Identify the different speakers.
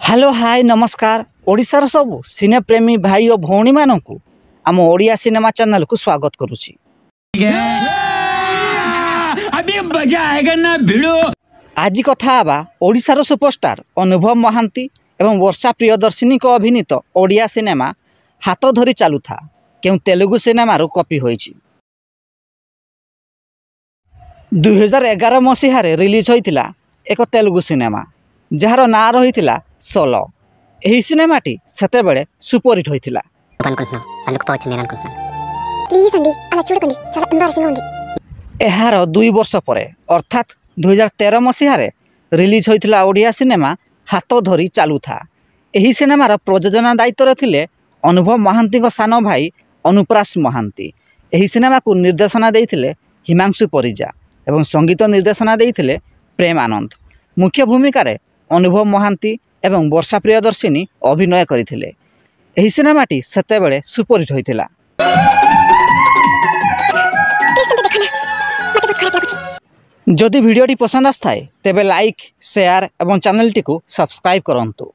Speaker 1: Hello hi नमस्कार ओडिशार सब सिने प्रेमी भाई और भौणी मानू आम ओडिया सिनेमा चैनल को स्वागत करुछि।
Speaker 2: अभी मजा आएगा ना भिड़ो।
Speaker 1: आज कथा आबा ओडिशार सुपरस्टार अनुभव महांती एवं वर्षा प्रियदर्शिनी को अभिनीत ओडिया सिनेमा हाथ धरी चालू था क्यों तेलुगु सिनेमार कॉपी होइछि। 2011 मसीह रिलीज होइतिला एक तेलुगु सिनेमा जार ना रही सोलो। यही सिनेमाटी सेते बेले सुपरहिट होइतिला। एहार 2 वर्ष परे अर्थात 2013 मसीह रिलीज होइतिला ओडिया सिनेमा हाथ धरी चालू था। यही सिनेमार प्रयोजना दायित्व थिले अनुभव महांती सान भाई अनुप्रास महांती। यही सिनेमा को निर्देशना देइथिले हिमांशु परिजा एवं संगीत निर्देशना देइथिले प्रेम आनंद। मुख्य भूमिका रे अनुभव महांती एवं वर्षा प्रियदर्शिनी अभिनय करथिले। एही सिनेमाटी सेते बेले सुपरहिट होइतिला। जदि वीडियोटी पसंद आस्थाए तेबे लाइक शेयर एवं चैनल टी को सब्सक्राइब करंतु।